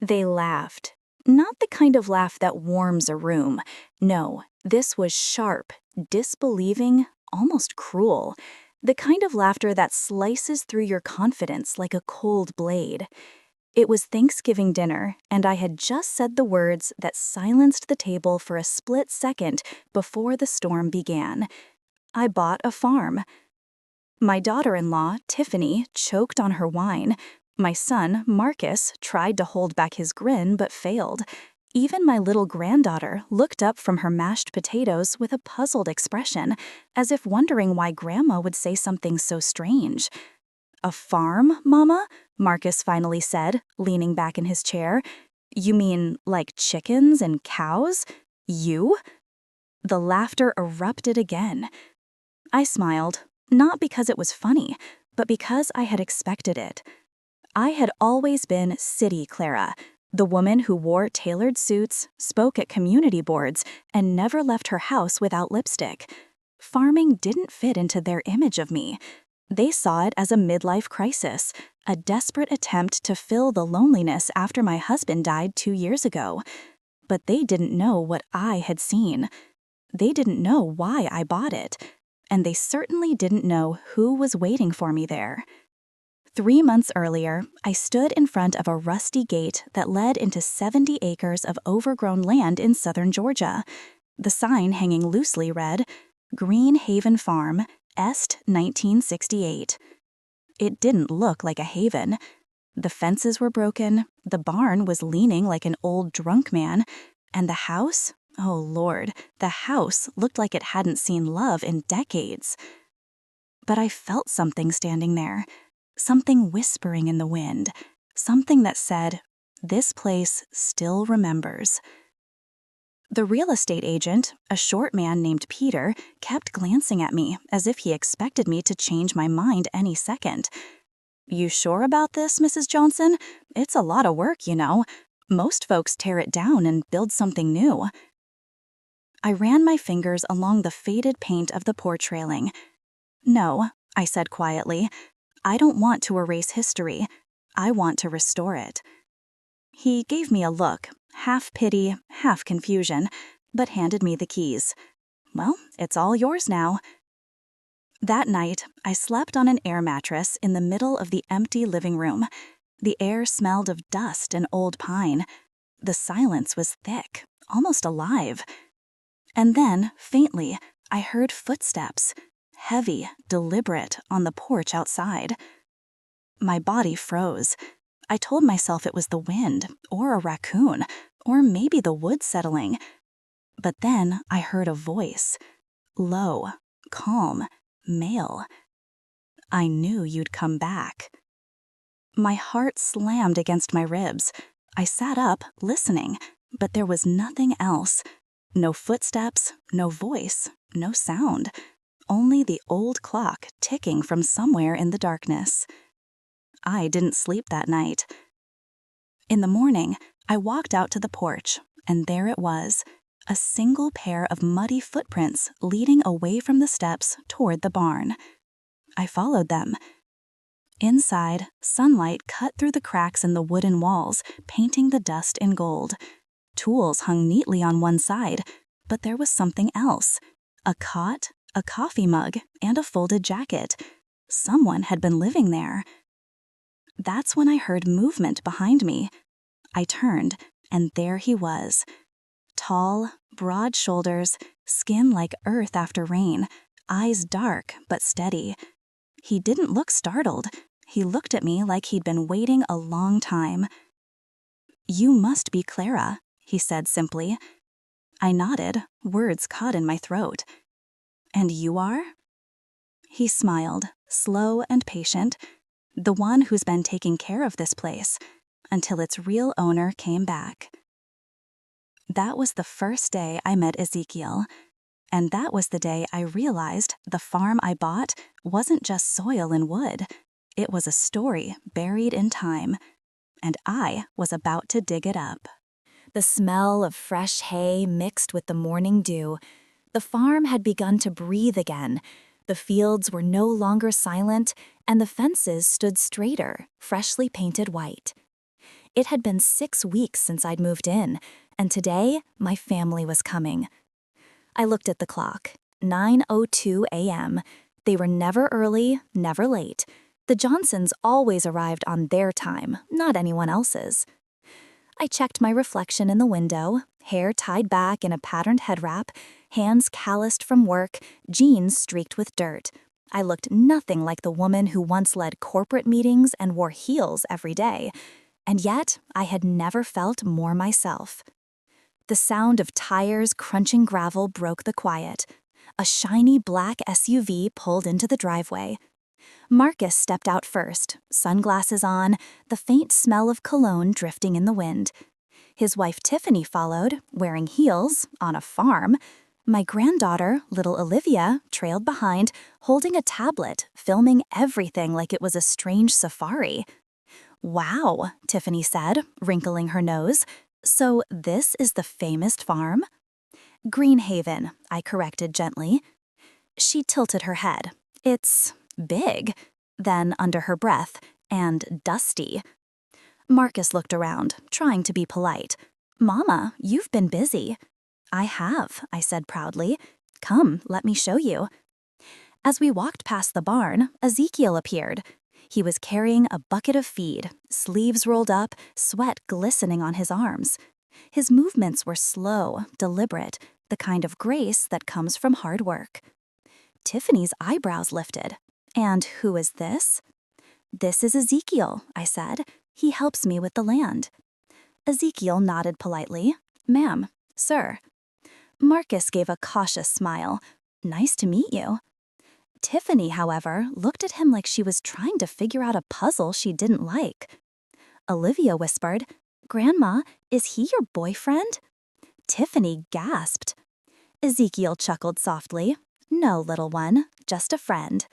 They laughed. Not the kind of laugh that warms a room. No, this was sharp, disbelieving, almost cruel. The kind of laughter that slices through your confidence like a cold blade. It was Thanksgiving dinner, and I had just said the words that silenced the table for a split second before the storm began. I bought a farm. My daughter-in-law, Tiffany, choked on her wine. My son, Marcus, tried to hold back his grin but failed. Even my little granddaughter looked up from her mashed potatoes with a puzzled expression, as if wondering why Grandma would say something so strange. "A farm, Mama?" Marcus finally said, leaning back in his chair. "You mean like chickens and cows? You?" The laughter erupted again. I smiled, not because it was funny, but because I had expected it. I had always been City Clara, the woman who wore tailored suits, spoke at community boards, and never left her house without lipstick. Farming didn't fit into their image of me. They saw it as a midlife crisis, a desperate attempt to fill the loneliness after my husband died 2 years ago. But they didn't know what I had seen. They didn't know why I bought it. And they certainly didn't know who was waiting for me there. 3 months earlier, I stood in front of a rusty gate that led into 70 acres of overgrown land in southern Georgia. The sign hanging loosely read, "Green Haven Farm, Est 1968. It didn't look like a haven. The fences were broken, the barn was leaning like an old drunk man, and the house, oh Lord, the house looked like it hadn't seen love in decades. But I felt something standing there, something whispering in the wind, something that said, "This place still remembers." The real estate agent, a short man named Peter, kept glancing at me as if he expected me to change my mind any second. "You sure about this, Mrs. Johnson? It's a lot of work, you know. Most folks tear it down and build something new." I ran my fingers along the faded paint of the porch railing. "No," I said quietly, "I don't want to erase history. I want to restore it." He gave me a look, half pity, half confusion, but handed me the keys. "Well, it's all yours now." That night, I slept on an air mattress in the middle of the empty living room. The air smelled of dust and old pine. The silence was thick, almost alive. And then, faintly, I heard footsteps, heavy, deliberate, on the porch outside. My body froze. I told myself it was the wind, or a raccoon, or maybe the wood settling. But then I heard a voice, low, calm, male. "I knew you'd come back." My heart slammed against my ribs. I sat up, listening, but there was nothing else. No footsteps, no voice, no sound. Only the old clock ticking from somewhere in the darkness. I didn't sleep that night. In the morning, I walked out to the porch, and there it was, a single pair of muddy footprints leading away from the steps toward the barn. I followed them. Inside, sunlight cut through the cracks in the wooden walls, painting the dust in gold. Tools hung neatly on one side, but there was something else. A cot, a coffee mug, and a folded jacket. Someone had been living there. That's when I heard movement behind me. I turned, and there he was. Tall, broad shoulders, skin like earth after rain, eyes dark but steady. He didn't look startled. He looked at me like he'd been waiting a long time. "You must be Clara," he said simply. I nodded, words caught in my throat. "And you are?" He smiled, slow and patient. "The one who's been taking care of this place, until its real owner came back." That was the first day I met Ezekiel. And that was the day I realized the farm I bought wasn't just soil and wood. It was a story buried in time. And I was about to dig it up. The smell of fresh hay mixed with the morning dew. The farm had begun to breathe again. The fields were no longer silent, and the fences stood straighter, freshly painted white. It had been 6 weeks since I'd moved in, and today my family was coming. I looked at the clock. 9:02 a.m. They were never early, never late. The Johnsons always arrived on their time, not anyone else's. I checked my reflection in the window, hair tied back in a patterned head wrap, hands calloused from work, jeans streaked with dirt. I looked nothing like the woman who once led corporate meetings and wore heels every day. And yet, I had never felt more myself. The sound of tires crunching gravel broke the quiet. A shiny black SUV pulled into the driveway. Marcus stepped out first, sunglasses on, the faint smell of cologne drifting in the wind. His wife Tiffany followed, wearing heels, on a farm. My granddaughter, little Olivia, trailed behind, holding a tablet, filming everything like it was a strange safari. "Wow," Tiffany said, wrinkling her nose. "So this is the famous farm?" "Greenhaven," I corrected gently. She tilted her head. "It's big." Then, under her breath, "and dusty." Marcus looked around, trying to be polite. "Mama, you've been busy." "I have," I said proudly. "Come, let me show you." As we walked past the barn, Ezekiel appeared. He was carrying a bucket of feed, sleeves rolled up, sweat glistening on his arms. His movements were slow, deliberate, the kind of grace that comes from hard work. Tiffany's eyebrows lifted. "And who is this?" "This is Ezekiel," I said. "He helps me with the land." Ezekiel nodded politely. "Ma'am, sir." Marcus gave a cautious smile. "Nice to meet you." Tiffany, however, looked at him like she was trying to figure out a puzzle she didn't like. Olivia whispered, "Grandma, is he your boyfriend?" Tiffany gasped. Ezekiel chuckled softly. "No, little one, just a friend."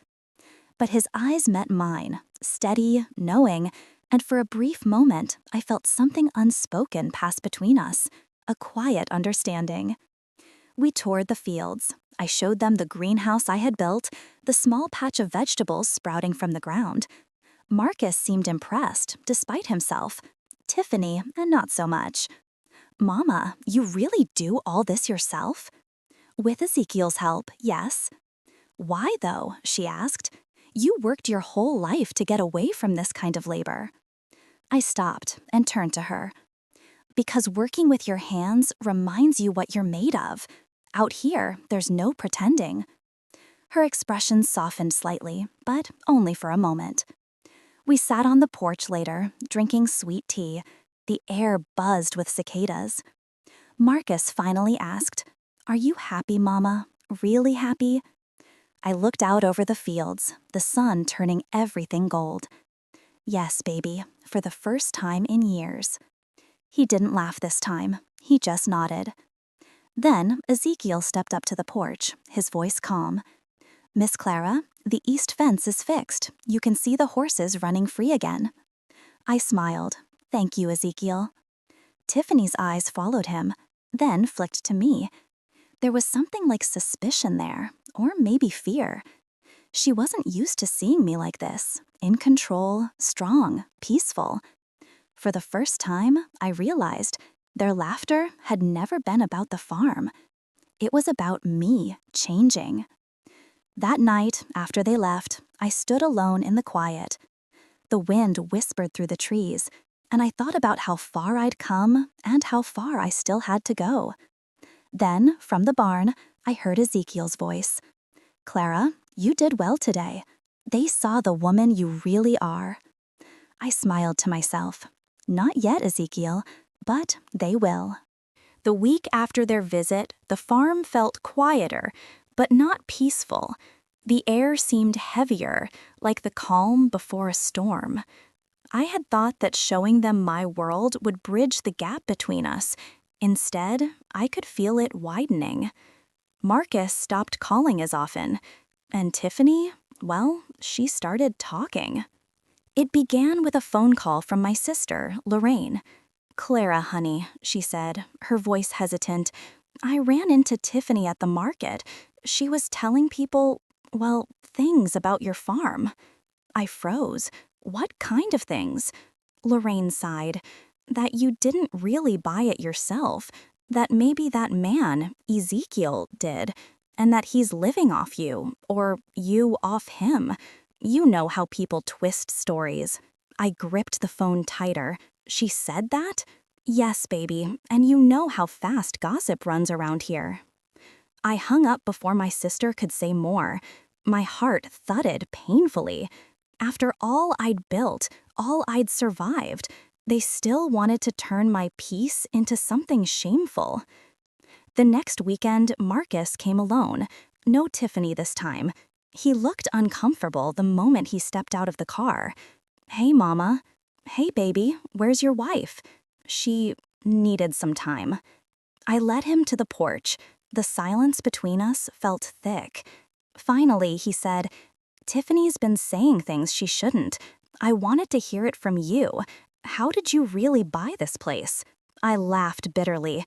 But his eyes met mine, steady, knowing, and for a brief moment I felt something unspoken pass between us, a quiet understanding. We toured the fields. I showed them the greenhouse I had built, the small patch of vegetables sprouting from the ground. Marcus seemed impressed, despite himself. Tiffany, not so much. "Mama, you really do all this yourself?" "With Ezekiel's help, yes." "Why, though?" she asked. "You worked your whole life to get away from this kind of labor." I stopped and turned to her. "Because working with your hands reminds you what you're made of. Out here, there's no pretending." Her expression softened slightly, but only for a moment. We sat on the porch later, drinking sweet tea. The air buzzed with cicadas. Marcus finally asked, "Are you happy, Mama? Really happy?" I looked out over the fields, the sun turning everything gold. "Yes, baby, for the first time in years." He didn't laugh this time. He just nodded. Then Ezekiel stepped up to the porch, his voice calm. "Miss Clara, the east fence is fixed. You can see the horses running free again." I smiled. "Thank you, Ezekiel." Tiffany's eyes followed him, then flicked to me. There was something like suspicion there, or maybe fear. She wasn't used to seeing me like this, in control, strong, peaceful. For the first time, I realized their laughter had never been about the farm. It was about me changing. That night, after they left, I stood alone in the quiet. The wind whispered through the trees, and I thought about how far I'd come and how far I still had to go. Then, from the barn, I heard Ezekiel's voice. "Clara, you did well today. They saw the woman you really are." I smiled to myself. Not yet, Ezekiel, but they will. The week after their visit, the farm felt quieter, but not peaceful. The air seemed heavier, like the calm before a storm. I had thought that showing them my world would bridge the gap between us. Instead, I could feel it widening. Marcus stopped calling as often, and Tiffany, well, she started talking. It began with a phone call from my sister, Lorraine. "Clara, honey," she said, her voice hesitant, "I ran into Tiffany at the market. She was telling people, well, things about your farm." I froze. "What kind of things?" Lorraine sighed. that you didn't really buy it yourself, that maybe that man, Ezekiel, did, and that he's living off you, or you off him. You know how people twist stories. I gripped the phone tighter. She said that? Yes, baby, and you know how fast gossip runs around here. I hung up before my sister could say more. My heart thudded painfully. After all I'd built, all I'd survived, they still wanted to turn my peace into something shameful. The next weekend, Marcus came alone. No Tiffany this time. He looked uncomfortable the moment he stepped out of the car. Hey, Mama. Hey, baby, where's your wife? She needed some time. I led him to the porch. The silence between us felt thick. Finally, he said, Tiffany's been saying things she shouldn't. I wanted to hear it from you. How did you really buy this place? I laughed bitterly.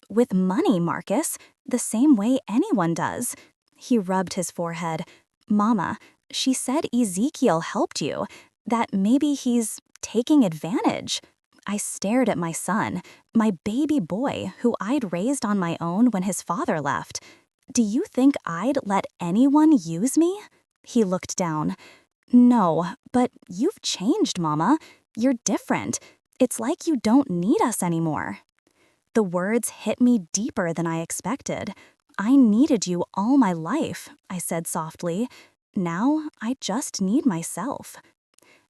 With money, Marcus, the same way anyone does. He rubbed his forehead. Mama, she said Ezekiel helped you, that maybe he's taking advantage. I stared at my son, my baby boy who I'd raised on my own when his father left. Do you think I'd let anyone use me? He looked down. No, but you've changed, Mama. You're different. It's like you don't need us anymore. The words hit me deeper than I expected. I needed you all my life, I said softly. Now I just need myself.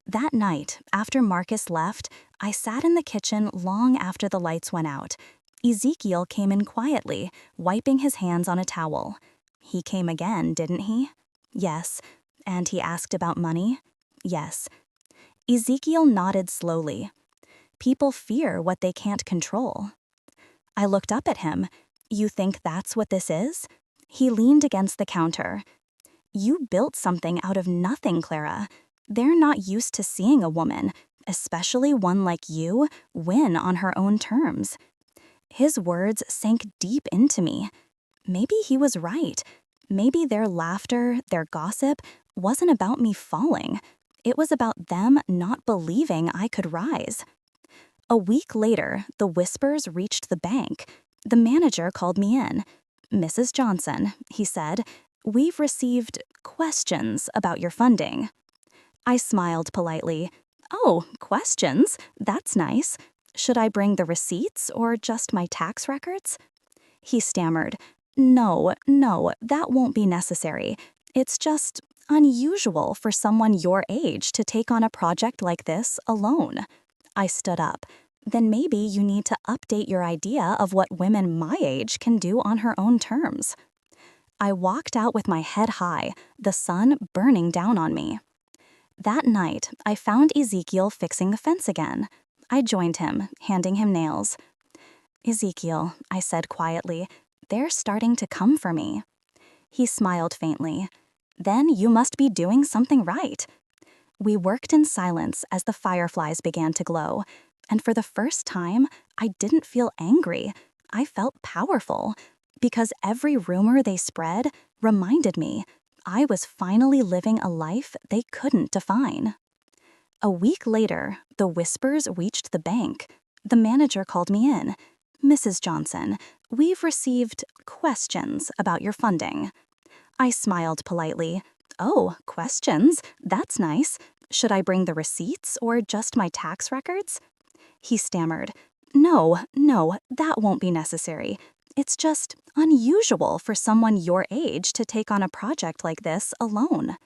That night, after Marcus left, I sat in the kitchen long after the lights went out. Ezekiel came in quietly, wiping his hands on a towel. He came again, didn't he? Yes. And he asked about money? Yes. Ezekiel nodded slowly. People fear what they can't control. I looked up at him. You think that's what this is? He leaned against the counter. You built something out of nothing, Clara. They're not used to seeing a woman, especially one like you, win on her own terms. His words sank deep into me. Maybe he was right. Maybe their laughter, their gossip, wasn't about me falling. It was about them not believing I could rise. A week later, the whispers reached the bank. The manager called me in. Mrs. Johnson, he said, we've received questions about your funding. I smiled politely. Oh, questions? That's nice. Should I bring the receipts or just my tax records? He stammered. No, that won't be necessary. It's just unusual for someone your age to take on a project like this alone. I stood up. Then maybe you need to update your idea of what women my age can do on her own terms. I walked out with my head high, the sun burning down on me. That night, I found Ezekiel fixing the fence again. I joined him, handing him nails. Ezekiel, I said quietly, they're starting to come for me. He smiled faintly. Then you must be doing something right. We worked in silence as the fireflies began to glow, and for the first time, I didn't feel angry. I felt powerful, because every rumor they spread reminded me I was finally living a life they couldn't define. A week later, the whispers reached the bank. The manager called me in. Mrs. Johnson, we've received questions about your funding. I smiled politely. Oh, questions? That's nice. Should I bring the receipts or just my tax records? He stammered. No, that won't be necessary. It's just unusual for someone your age to take on a project like this alone.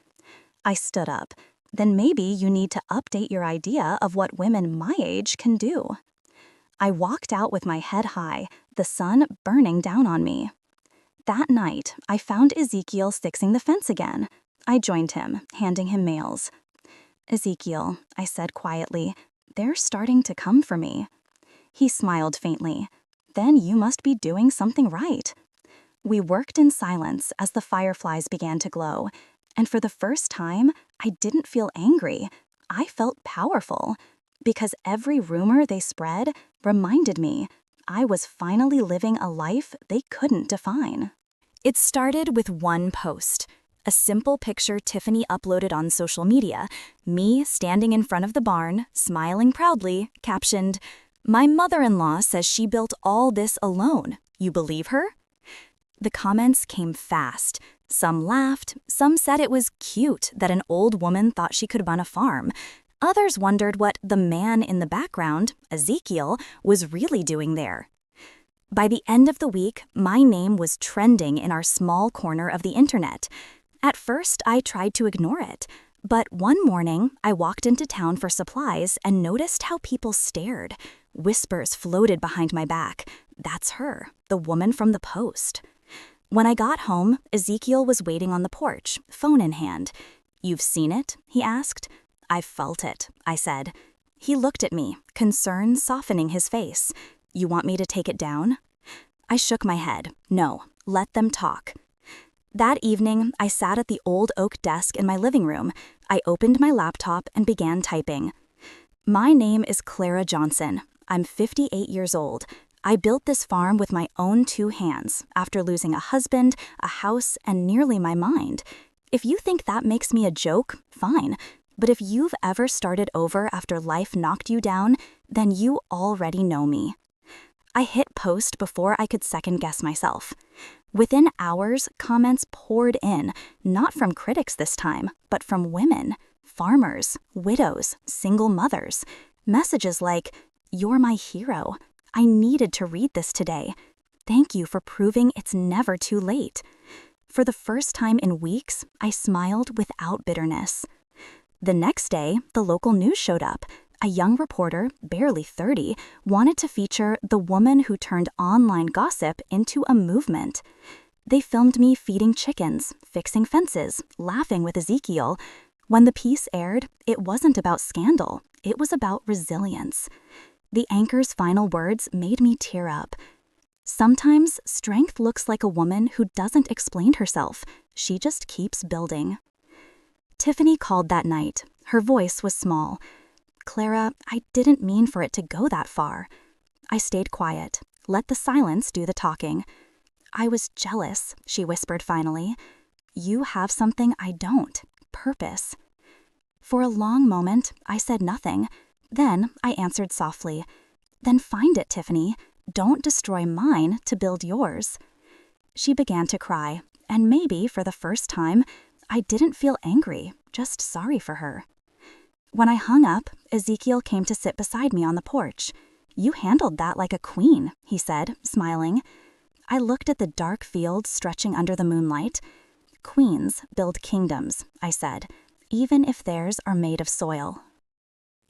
I stood up. Then maybe you need to update your idea of what women my age can do. I walked out with my head high, the sun burning down on me. That night, I found Ezekiel fixing the fence again. I joined him, handing him mails. Ezekiel, I said quietly, they're starting to come for me. He smiled faintly. Then you must be doing something right. We worked in silence as the fireflies began to glow, and for the first time, I didn't feel angry. I felt powerful, because every rumor they spread reminded me I was finally living a life they couldn't define. It started with one post. A simple picture Tiffany uploaded on social media, me standing in front of the barn, smiling proudly, captioned, My mother-in-law says she built all this alone. You believe her? The comments came fast. Some laughed, some said it was cute that an old woman thought she could run a farm. Others wondered what the man in the background, Ezekiel, was really doing there. By the end of the week, my name was trending in our small corner of the internet. At first, I tried to ignore it, but one morning, I walked into town for supplies and noticed how people stared. Whispers floated behind my back. That's her, the woman from the Post. When I got home, Ezekiel was waiting on the porch, phone in hand. "You've seen it?" he asked. "I felt it," I said. He looked at me, concern softening his face. "You want me to take it down?" I shook my head. No, let them talk. That evening, I sat at the old oak desk in my living room. I opened my laptop and began typing. My name is Clara Johnson. I'm 58 years old. I built this farm with my own 2 hands after losing a husband, a house, and nearly my mind. If you think that makes me a joke, fine. But if you've ever started over after life knocked you down, then you already know me. I hit post before I could second-guess myself. Within hours, comments poured in, not from critics this time, but from women, farmers, widows, single mothers. Messages like, "You're my hero. I needed to read this today. Thank you for proving it's never too late." For the first time in weeks, I smiled without bitterness. The next day, the local news showed up. A young reporter, barely 30, wanted to feature the woman who turned online gossip into a movement. They filmed me feeding chickens, fixing fences, laughing with Ezekiel. When the piece aired, it wasn't about scandal. It was about resilience. The anchor's final words made me tear up. Sometimes strength looks like a woman who doesn't explain herself. She just keeps building. Tiffany called that night. Her voice was small. "Clara, I didn't mean for it to go that far." I stayed quiet, let the silence do the talking. "I was jealous," she whispered finally. "You have something I don't, purpose." For a long moment, I said nothing. Then I answered softly, "Then find it, Tiffany. Don't destroy mine to build yours." She began to cry, and maybe for the first time, I didn't feel angry, just sorry for her. When I hung up, Ezekiel came to sit beside me on the porch. "You handled that like a queen," he said, smiling. I looked at the dark field stretching under the moonlight. "Queens build kingdoms," I said, "even if theirs are made of soil."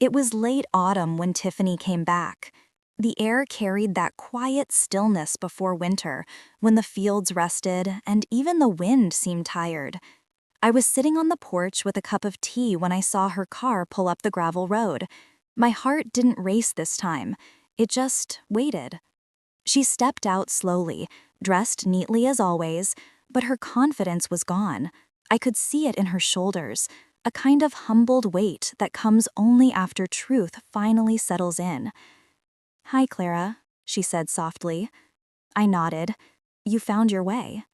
It was late autumn when Tiffany came back. The air carried that quiet stillness before winter, when the fields rested and even the wind seemed tired. I was sitting on the porch with a cup of tea when I saw her car pull up the gravel road. My heart didn't race this time. It just waited. She stepped out slowly, dressed neatly as always, but her confidence was gone. I could see it in her shoulders, a kind of humbled weight that comes only after truth finally settles in. "Hi, Clara," she said softly. I nodded. "You found your way."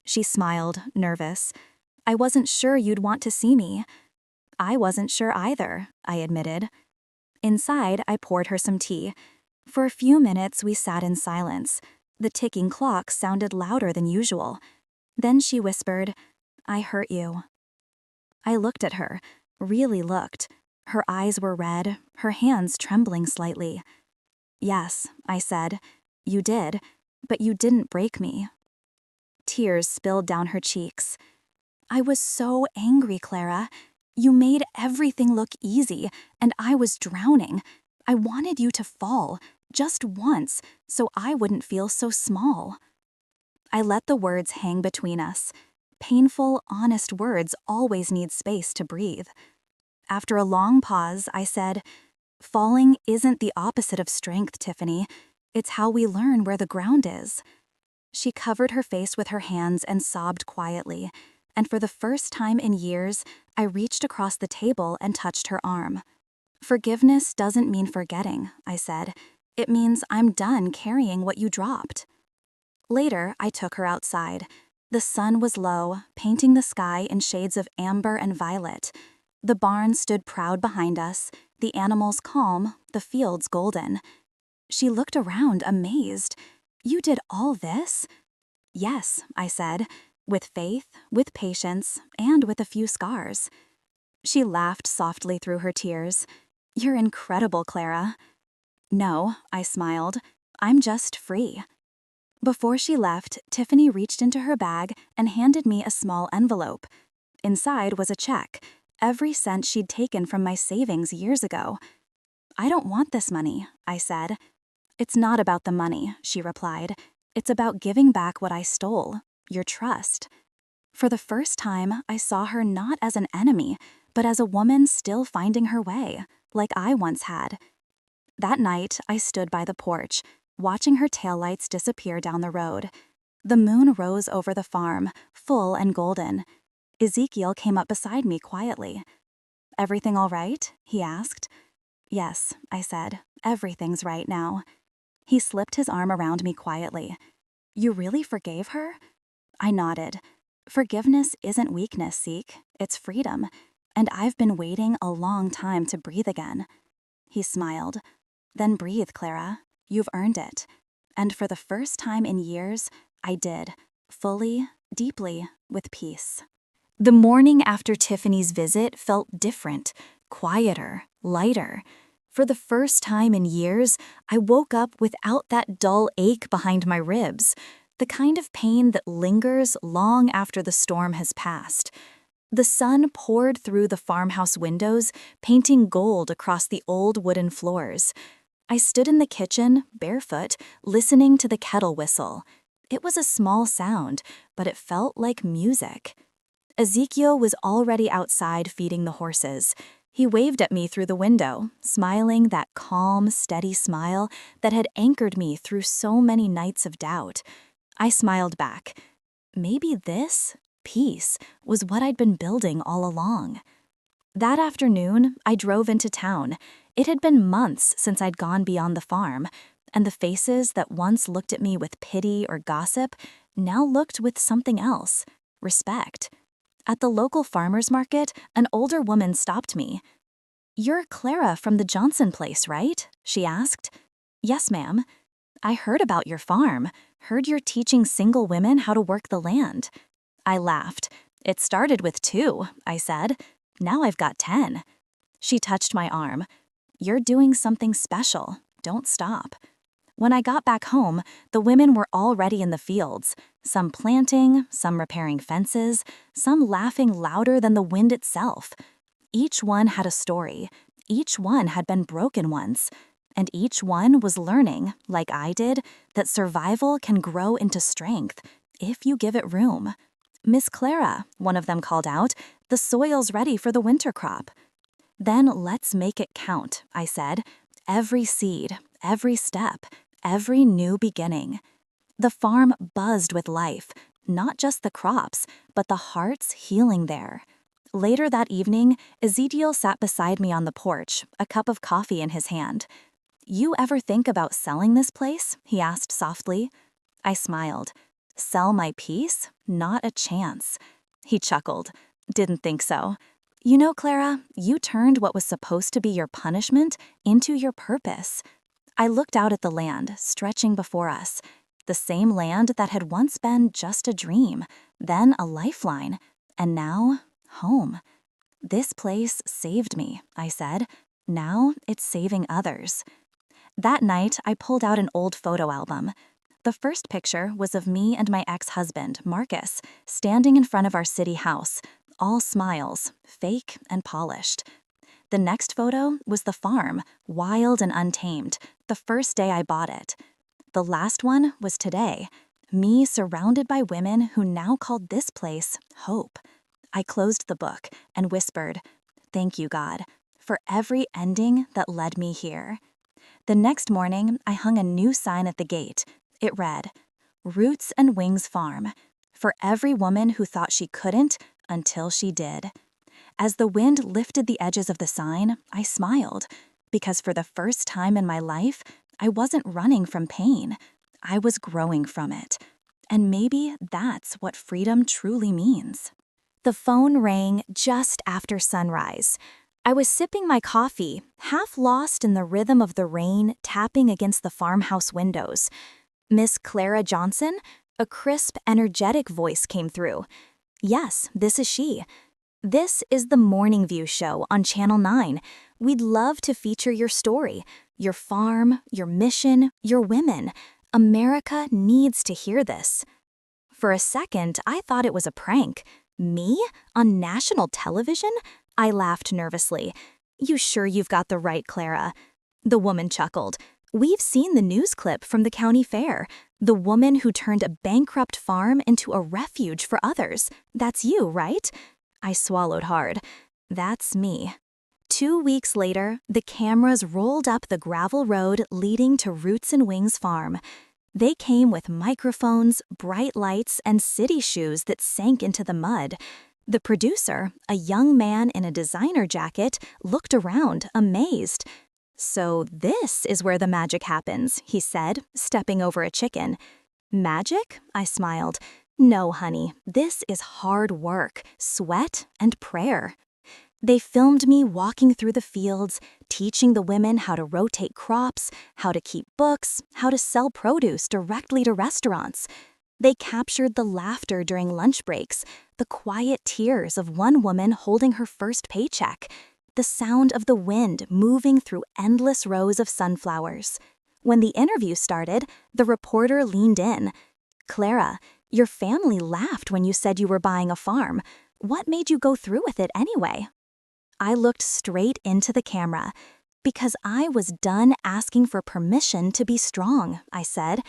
She smiled, nervous. "I wasn't sure you'd want to see me." "I wasn't sure either," I admitted. Inside, I poured her some tea. For a few minutes, we sat in silence. The ticking clock sounded louder than usual. Then she whispered, "I hurt you." I looked at her, really looked. Her eyes were red, her hands trembling slightly. "Yes," I said, "you did, but you didn't break me." Tears spilled down her cheeks. "I was so angry, Clara. You made everything look easy, and I was drowning. I wanted you to fall, just once, so I wouldn't feel so small." I let the words hang between us. Painful, honest words always need space to breathe. After a long pause, I said, "Falling isn't the opposite of strength, Tiffany. It's how we learn where the ground is." She covered her face with her hands and sobbed quietly, and for the first time in years, I reached across the table and touched her arm. "Forgiveness doesn't mean forgetting," I said. "It means I'm done carrying what you dropped." Later, I took her outside. The sun was low, painting the sky in shades of amber and violet. The barn stood proud behind us, the animals calm, the fields golden. She looked around, amazed. "You did all this?" "Yes," I said, "with faith, with patience, and with a few scars." She laughed softly through her tears. "You're incredible, Clara." "No," I smiled. "I'm just free." Before she left, Tiffany reached into her bag and handed me a small envelope. Inside was a check, every cent she'd taken from my savings years ago. "I don't want this money," I said. "It's not about the money," she replied. "It's about giving back what I stole, your trust." For the first time, I saw her not as an enemy, but as a woman still finding her way, like I once had. That night, I stood by the porch, watching her taillights disappear down the road. The moon rose over the farm, full and golden. Ezekiel came up beside me quietly. "Everything all right?" he asked. "Yes," I said. "Everything's right now." He slipped his arm around me quietly. "You really forgave her?" I nodded. "Forgiveness isn't weakness, Zeke. It's freedom. And I've been waiting a long time to breathe again." He smiled. "Then breathe, Clara. You've earned it." And for the first time in years, I did. Fully, deeply, with peace. The morning after Tiffany's visit felt different, quieter, lighter. For the first time in years, I woke up without that dull ache behind my ribs, the kind of pain that lingers long after the storm has passed. The sun poured through the farmhouse windows, painting gold across the old wooden floors. I stood in the kitchen, barefoot, listening to the kettle whistle. It was a small sound, but it felt like music. Ezekiel was already outside feeding the horses. He waved at me through the window, smiling that calm, steady smile that had anchored me through so many nights of doubt. I smiled back. Maybe this, peace, was what I'd been building all along. That afternoon, I drove into town. It had been months since I'd gone beyond the farm, and the faces that once looked at me with pity or gossip now looked with something else, respect. At the local farmer's market, an older woman stopped me. "You're Clara from the Johnson place, right?" she asked. "Yes, ma'am." "I heard about your farm. Heard you're teaching single women how to work the land." I laughed. "It started with 2, I said. Now I've got 10. She touched my arm. "You're doing something special. Don't stop." When I got back home, the women were already in the fields, some planting, some repairing fences, some laughing louder than the wind itself. Each one had a story. Each one had been broken once. And each one was learning, like I did, that survival can grow into strength if you give it room. "Miss Clara," one of them called out, "the soil's ready for the winter crop." "Then let's make it count," I said. "Every seed, every step, every new beginning." The farm buzzed with life, not just the crops, but the hearts healing there. Later that evening, Ezekiel sat beside me on the porch, a cup of coffee in his hand. "You ever think about selling this place?" he asked softly. I smiled. "Sell my peace? Not a chance." He chuckled. "Didn't think so. You know, Clara, you turned what was supposed to be your punishment into your purpose." I looked out at the land, stretching before us. The same land that had once been just a dream, then a lifeline, and now, home. "This place saved me," I said. "Now it's saving others." That night, I pulled out an old photo album. The first picture was of me and my ex-husband, Marcus, standing in front of our city house, all smiles, fake and polished. The next photo was the farm, wild and untamed, the first day I bought it. The last one was today, me surrounded by women who now called this place hope. I closed the book and whispered, "Thank you, God, for every ending that led me here." The next morning, I hung a new sign at the gate. It read, "Roots and Wings Farm, for every woman who thought she couldn't until she did." As the wind lifted the edges of the sign, I smiled, because for the first time in my life, I wasn't running from pain. I was growing from it. And maybe that's what freedom truly means. The phone rang just after sunrise. I was sipping my coffee, half lost in the rhythm of the rain tapping against the farmhouse windows. Miss Clara Johnson? A crisp, energetic voice came through. Yes, this is she. This is the Morning View Show on Channel 9. We'd love to feature your story, your farm, your mission, your women. America needs to hear this. For a second, I thought it was a prank. Me? On national television? I laughed nervously. You sure you've got the right Clara? The woman chuckled. We've seen the news clip from the county fair. The woman who turned a bankrupt farm into a refuge for others. That's you, right? I swallowed hard. That's me. 2 weeks later, the cameras rolled up the gravel road leading to Roots and Wings Farm. They came with microphones, bright lights, and city shoes that sank into the mud. The producer, a young man in a designer jacket, looked around, amazed. So this is where the magic happens, he said, stepping over a chicken. Magic? I smiled. No, honey, this is hard work, sweat, and prayer. They filmed me walking through the fields, teaching the women how to rotate crops, how to keep books, how to sell produce directly to restaurants. They captured the laughter during lunch breaks, the quiet tears of one woman holding her first paycheck, the sound of the wind moving through endless rows of sunflowers. When the interview started, the reporter leaned in. Clara, your family laughed when you said you were buying a farm. What made you go through with it anyway? I looked straight into the camera. Because I was done asking for permission to be strong, I said.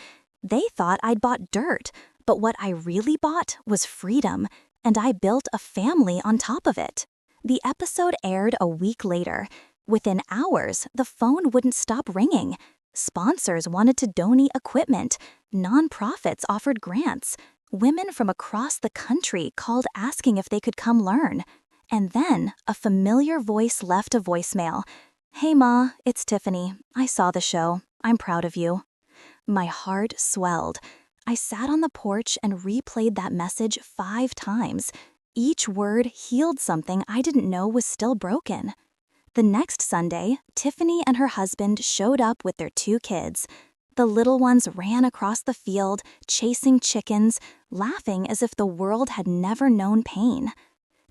They thought I'd bought dirt, but what I really bought was freedom, and I built a family on top of it. The episode aired a week later. Within hours, the phone wouldn't stop ringing. Sponsors wanted to donate equipment. Nonprofits offered grants. Women from across the country called asking if they could come learn. And then, a familiar voice left a voicemail. Hey Ma, it's Tiffany. I saw the show. I'm proud of you. My heart swelled. I sat on the porch and replayed that message 5 times. Each word healed something I didn't know was still broken. The next Sunday, Tiffany and her husband showed up with their 2 kids. The little ones ran across the field, chasing chickens, laughing as if the world had never known pain.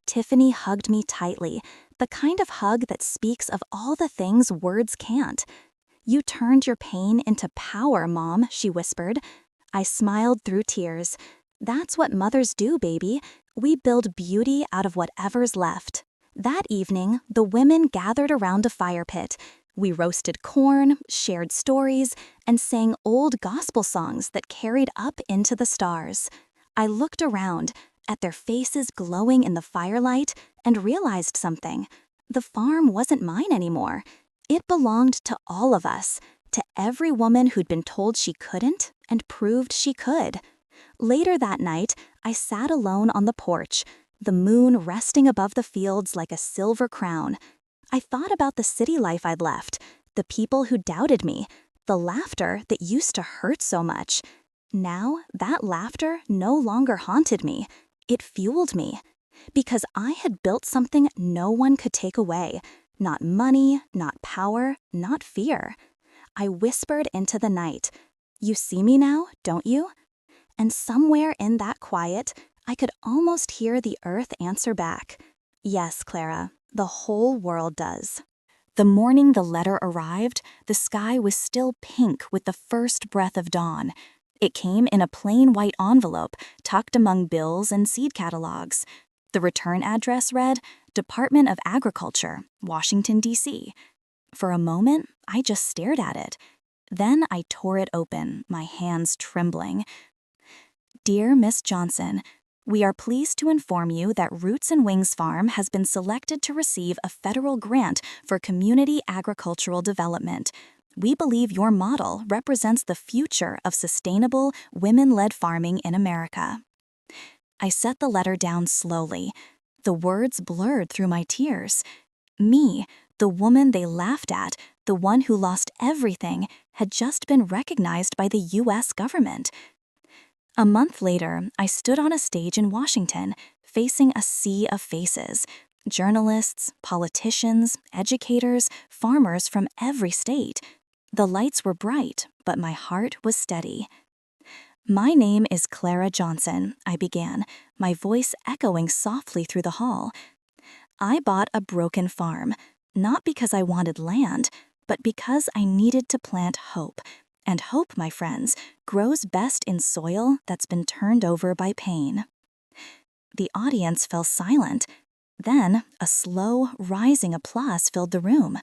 Tiffany hugged me tightly, the kind of hug that speaks of all the things words can't. You turned your pain into power, Mom, she whispered. I smiled through tears. That's what mothers do, baby. We build beauty out of whatever's left. That evening, the women gathered around a fire pit. We roasted corn, shared stories, and sang old gospel songs that carried up into the stars. I looked around, at their faces glowing in the firelight, and realized something. The farm wasn't mine anymore. It belonged to all of us, to every woman who'd been told she couldn't and proved she could. Later that night, I sat alone on the porch, the moon resting above the fields like a silver crown. I thought about the city life I'd left, the people who doubted me, the laughter that used to hurt so much. Now, that laughter no longer haunted me. It fueled me. Because I had built something no one could take away. Not money, not power, not fear. I whispered into the night, "You see me now, don't you?" And somewhere in that quiet, I could almost hear the earth answer back, "Yes, Clara, the whole world does." The morning the letter arrived, the sky was still pink with the first breath of dawn. It came in a plain white envelope tucked among bills and seed catalogs. The return address read, Department of Agriculture, Washington, D.C. For a moment, I just stared at it. Then I tore it open, my hands trembling. Dear Miss Johnson, we are pleased to inform you that Roots and Wings Farm has been selected to receive a federal grant for community agricultural development. We believe your model represents the future of sustainable, women-led farming in America. I set the letter down slowly. The words blurred through my tears. Me, the woman they laughed at, the one who lost everything, had just been recognized by the U.S. government. A month later, I stood on a stage in Washington, facing a sea of faces. Journalists, politicians, educators, farmers from every state. The lights were bright, but my heart was steady. "My name is Clara Johnson," I began, my voice echoing softly through the hall. "I bought a broken farm, not because I wanted land, but because I needed to plant hope. And hope, my friends, grows best in soil that's been turned over by pain." The audience fell silent. Then, a slow, rising applause filled the room.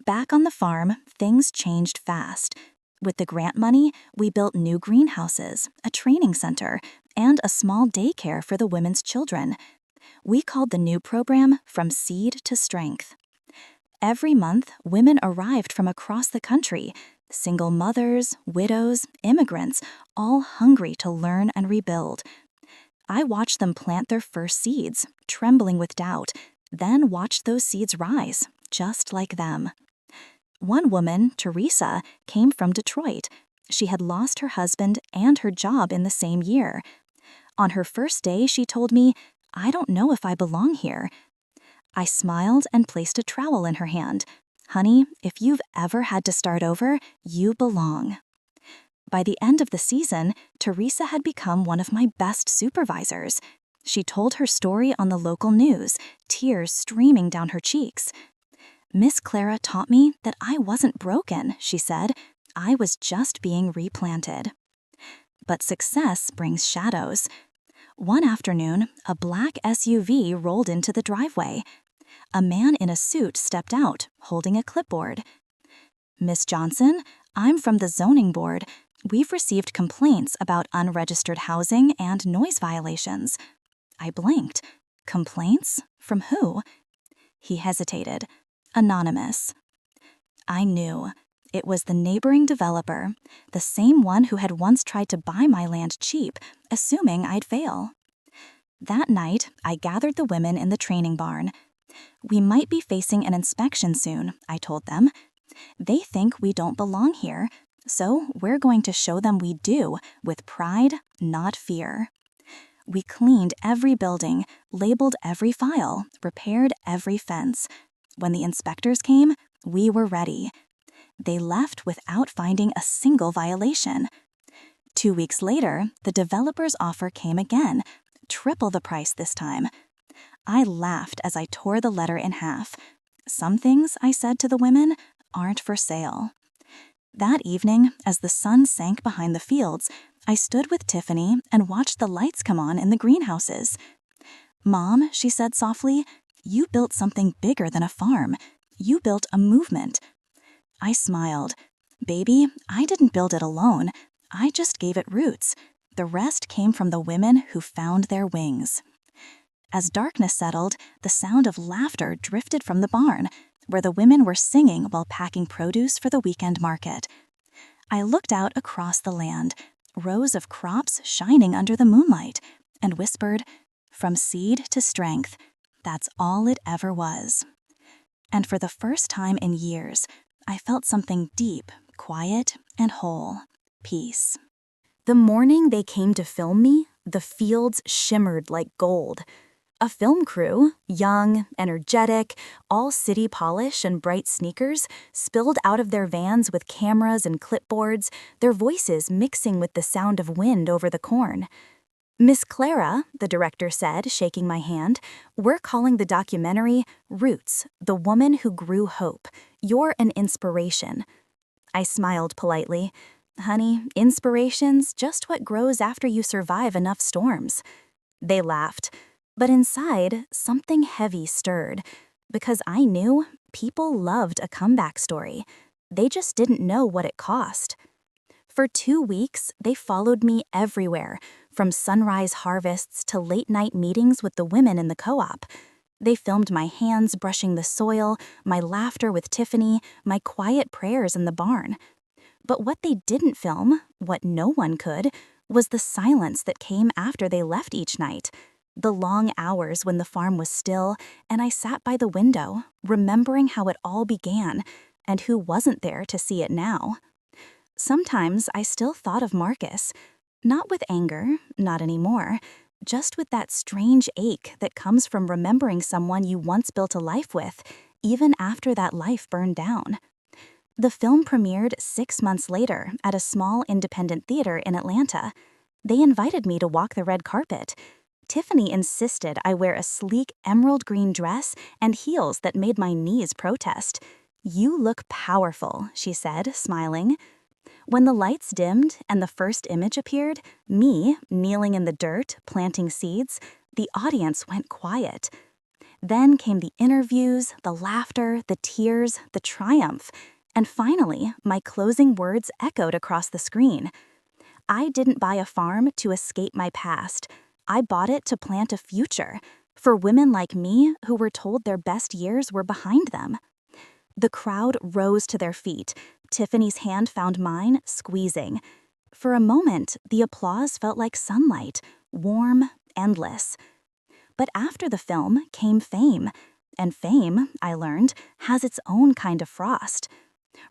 Back on the farm, things changed fast. With the grant money, we built new greenhouses, a training center, and a small daycare for the women's children. We called the new program From Seed to Strength. Every month, women arrived from across the country, single mothers, widows, immigrants, all hungry to learn and rebuild. I watched them plant their first seeds, trembling with doubt, then watched those seeds rise, just like them. One woman, Teresa, came from Detroit. She had lost her husband and her job in the same year. On her first day, she told me, "I don't know if I belong here." I smiled and placed a trowel in her hand. "Honey, if you've ever had to start over, you belong." By the end of the season, Teresa had become one of my best supervisors. She told her story on the local news, tears streaming down her cheeks. "Miss Clara taught me that I wasn't broken," she said. "I was just being replanted." But success brings shadows. One afternoon, a black SUV rolled into the driveway. A man in a suit stepped out, holding a clipboard. "Miss Johnson, I'm from the zoning board. We've received complaints about unregistered housing and noise violations." I blinked. Complaints? From who? He hesitated. Anonymous. I knew. It was the neighboring developer, the same one who had once tried to buy my land cheap, assuming I'd fail. That night, I gathered the women in the training barn. "We might be facing an inspection soon," I told them. "They think we don't belong here, so we're going to show them we do, with pride, not fear." We cleaned every building, labeled every file, repaired every fence. When the inspectors came, we were ready. They left without finding a single violation. 2 weeks later, the developer's offer came again, triple the price this time. I laughed as I tore the letter in half. "Some things," I said to the women, "aren't for sale." That evening, as the sun sank behind the fields, I stood with Tiffany and watched the lights come on in the greenhouses. "Mom," she said softly, "you built something bigger than a farm. You built a movement." I smiled. "Baby, I didn't build it alone. I just gave it roots. The rest came from the women who found their wings." As darkness settled, the sound of laughter drifted from the barn, where the women were singing while packing produce for the weekend market. I looked out across the land, rows of crops shining under the moonlight, and whispered, "From seed to strength, that's all it ever was." And for the first time in years, I felt something deep, quiet, and whole. Peace. The morning they came to film me, the fields shimmered like gold. A film crew, young, energetic, all city polish and bright sneakers, spilled out of their vans with cameras and clipboards, their voices mixing with the sound of wind over the corn. "Miss Clara," the director said, shaking my hand, "we're calling the documentary Roots, the Woman Who Grew Hope. You're an inspiration." I smiled politely. "Honey, inspiration's just what grows after you survive enough storms." They laughed. But inside, something heavy stirred, because I knew people loved a comeback story. They just didn't know what it cost. For 2 weeks, they followed me everywhere, from sunrise harvests to late-night meetings with the women in the co-op. They filmed my hands brushing the soil, my laughter with Tiffany, my quiet prayers in the barn. But what they didn't film, what no one could, was the silence that came after they left each night. The long hours when the farm was still, and I sat by the window, remembering how it all began, and who wasn't there to see it now. Sometimes I still thought of Marcus. Not with anger, not anymore, just with that strange ache that comes from remembering someone you once built a life with, even after that life burned down. The film premiered 6 months later at a small independent theater in Atlanta. They invited me to walk the red carpet. Tiffany insisted I wear a sleek emerald green dress and heels that made my knees protest. "You look powerful," she said, smiling. When the lights dimmed and the first image appeared, me, kneeling in the dirt, planting seeds, the audience went quiet. Then came the interviews, the laughter, the tears, the triumph. And finally, my closing words echoed across the screen. "I didn't buy a farm to escape my past. I bought it to plant a future for women like me who were told their best years were behind them." The crowd rose to their feet. Tiffany's hand found mine, squeezing. For a moment, the applause felt like sunlight, warm, endless. But after the film came fame. And fame, I learned, has its own kind of frost.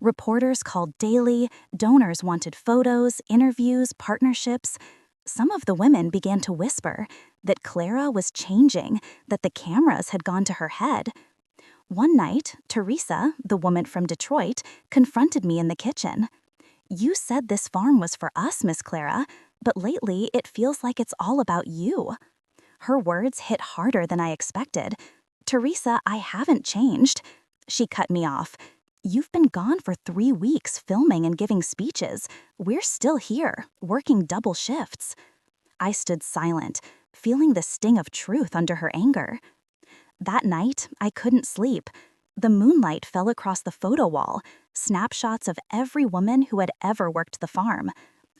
Reporters called daily, donors wanted photos, interviews, partnerships. Some of the women began to whisper that Clara was changing, that the cameras had gone to her head. One night, Teresa, the woman from Detroit, confronted me in the kitchen. "You said this farm was for us, Miss Clara, but lately it feels like it's all about you." Her words hit harder than I expected. "Teresa, I haven't changed." She cut me off. "You've been gone for 3 weeks filming and giving speeches. We're still here, working double shifts." I stood silent, feeling the sting of truth under her anger. That night, I couldn't sleep. The moonlight fell across the photo wall, snapshots of every woman who had ever worked the farm.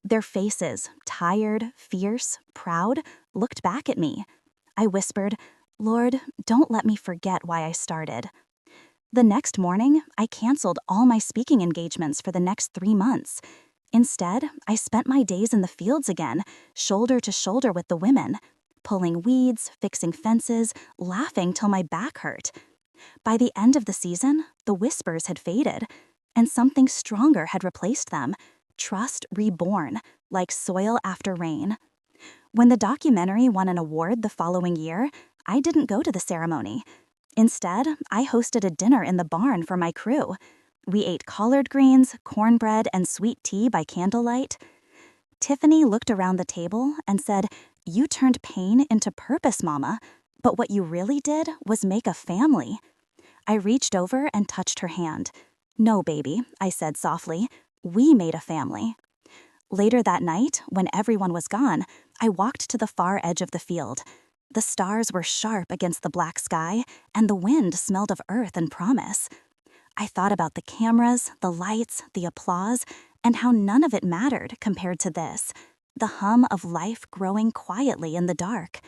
Their faces, tired, fierce, proud, looked back at me. I whispered, "Lord, don't let me forget why I started." The next morning, I canceled all my speaking engagements for the next 3 months. Instead, I spent my days in the fields again, shoulder to shoulder with the women, pulling weeds, fixing fences, laughing till my back hurt. By the end of the season, the whispers had faded, and something stronger had replaced them, trust reborn, like soil after rain. When the documentary won an award the following year, I didn't go to the ceremony. Instead, I hosted a dinner in the barn for my crew. We ate collard greens, cornbread, and sweet tea by candlelight. Tiffany looked around the table and said, "You turned pain into purpose, Mama, but what you really did was make a family." I reached over and touched her hand. "No, baby," I said softly. "We made a family." Later that night, when everyone was gone, I walked to the far edge of the field. The stars were sharp against the black sky, and the wind smelled of earth and promise. I thought about the cameras, the lights, the applause, and how none of it mattered compared to this, the hum of life growing quietly in the dark.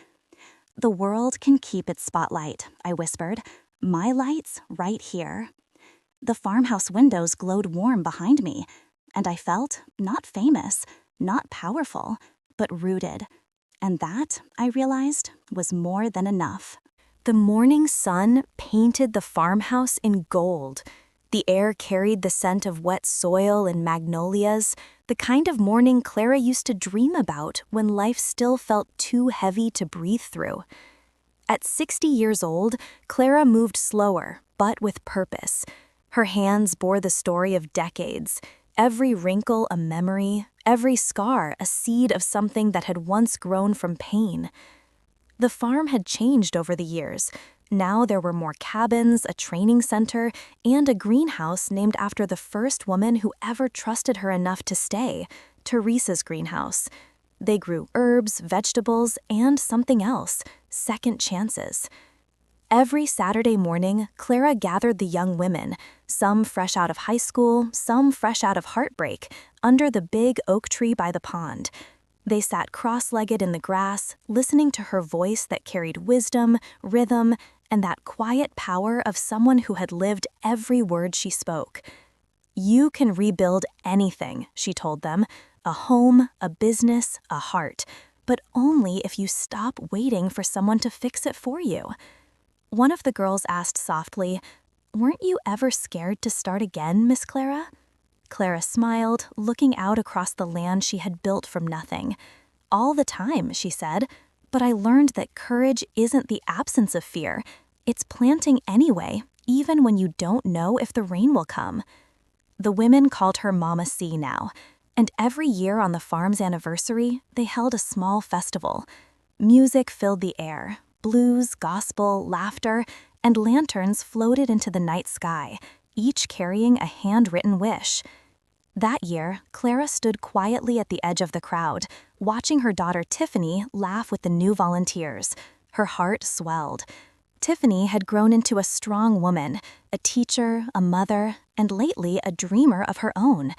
"The world can keep its spotlight," I whispered. "My light's right here." The farmhouse windows glowed warm behind me, and I felt not famous, not powerful, but rooted. And that, I realized, was more than enough. The morning sun painted the farmhouse in gold. The air carried the scent of wet soil and magnolias, the kind of morning Clara used to dream about when life still felt too heavy to breathe through. At 60 years old, Clara moved slower, but with purpose. Her hands bore the story of decades, every wrinkle a memory, every scar a seed of something that had once grown from pain. The farm had changed over the years. Now there were more cabins, a training center, and a greenhouse named after the first woman who ever trusted her enough to stay, Teresa's greenhouse. They grew herbs, vegetables, and something else, second chances. Every Saturday morning, Clara gathered the young women, some fresh out of high school, some fresh out of heartbreak, under the big oak tree by the pond. They sat cross-legged in the grass, listening to her voice that carried wisdom, rhythm, and that quiet power of someone who had lived every word she spoke. "You can rebuild anything," she told them, "a home, a business, a heart, but only if you stop waiting for someone to fix it for you." One of the girls asked softly, "Weren't you ever scared to start again, Miss Clara?" Clara smiled, looking out across the land she had built from nothing. "All the time," she said, But I learned that courage isn't the absence of fear. It's planting anyway, even when you don't know if the rain will come. The women called her Mama C now, and every year on the farm's anniversary, they held a small festival. Music filled the air, blues, gospel, laughter, and lanterns floated into the night sky, each carrying a handwritten wish. That year, Clara stood quietly at the edge of the crowd, watching her daughter Tiffany laugh with the new volunteers. Her heart swelled. Tiffany had grown into a strong woman, a teacher, a mother, and lately a dreamer of her own.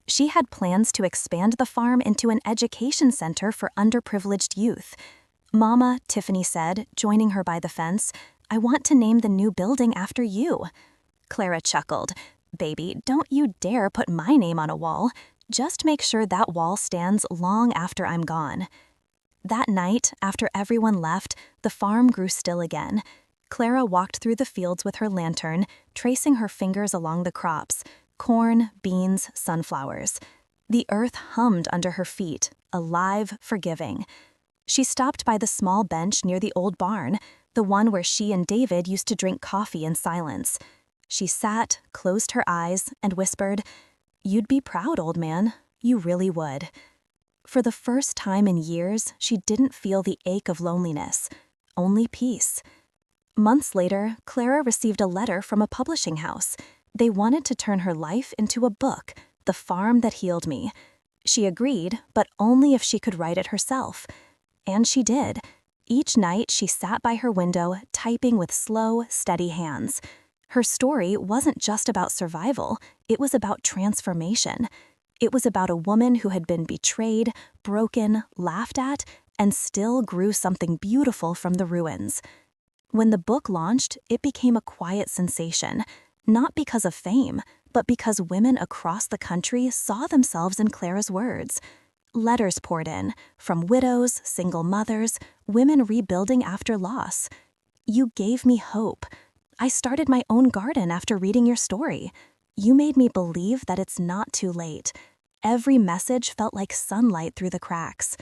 She had plans to expand the farm into an education center for underprivileged youth. "Mama," Tiffany said, joining her by the fence, "I want to name the new building after you." Clara chuckled. "Baby, don't you dare put my name on a wall. Just make sure that wall stands long after I'm gone." That night, after everyone left, the farm grew still again. Clara walked through the fields with her lantern, tracing her fingers along the crops: corn, beans, sunflowers. The earth hummed under her feet, alive, forgiving. She stopped by the small bench near the old barn, the one where she and David used to drink coffee in silence. She sat, closed her eyes, and whispered, "You'd be proud, old man. You really would." For the first time in years, she didn't feel the ache of loneliness, only peace. Months later, Clara received a letter from a publishing house. They wanted to turn her life into a book, The Farm That Healed Me. She agreed, but only if she could write it herself. And she did. Each night, she sat by her window, typing with slow, steady hands. Her story wasn't just about survival, it was about transformation. It was about a woman who had been betrayed, broken, laughed at, and still grew something beautiful from the ruins. When the book launched, it became a quiet sensation, not because of fame, but because women across the country saw themselves in Clara's words. Letters poured in, from widows, single mothers, women rebuilding after loss. "You gave me hope. I started my own garden after reading your story. You made me believe that it's not too late." Every message felt like sunlight through the cracks.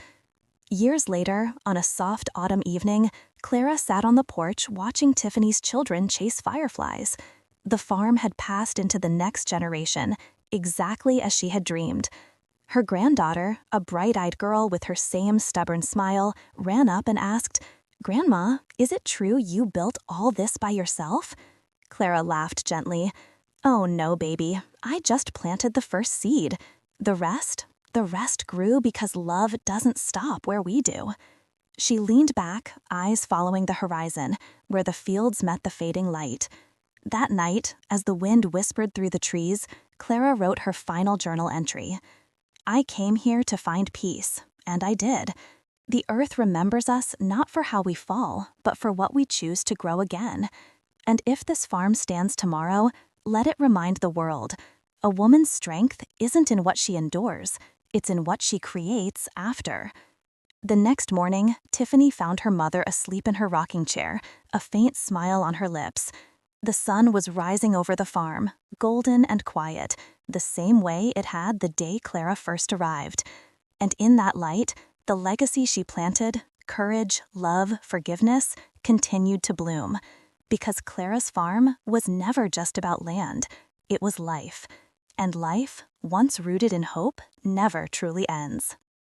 Years later, on a soft autumn evening, Clara sat on the porch watching Tiffany's children chase fireflies. The farm had passed into the next generation, exactly as she had dreamed. Her granddaughter, a bright-eyed girl with her same stubborn smile, ran up and asked, "Grandma, is it true you built all this by yourself?" Clara laughed gently. "Oh no, baby. I just planted the first seed. The rest grew because love doesn't stop where we do." She leaned back, eyes following the horizon, where the fields met the fading light. That night, as the wind whispered through the trees, Clara wrote her final journal entry. "I came here to find peace, and I did. The earth remembers us not for how we fall, but for what we choose to grow again. And if this farm stands tomorrow, let it remind the world, a woman's strength isn't in what she endures, it's in what she creates after." The next morning, Tiffany found her mother asleep in her rocking chair, a faint smile on her lips. The sun was rising over the farm, golden and quiet, the same way it had the day Clara first arrived. And in that light, the legacy she planted, courage, love, forgiveness, continued to bloom. Because Clara's farm was never just about land, it was life. And life, once rooted in hope, never truly ends.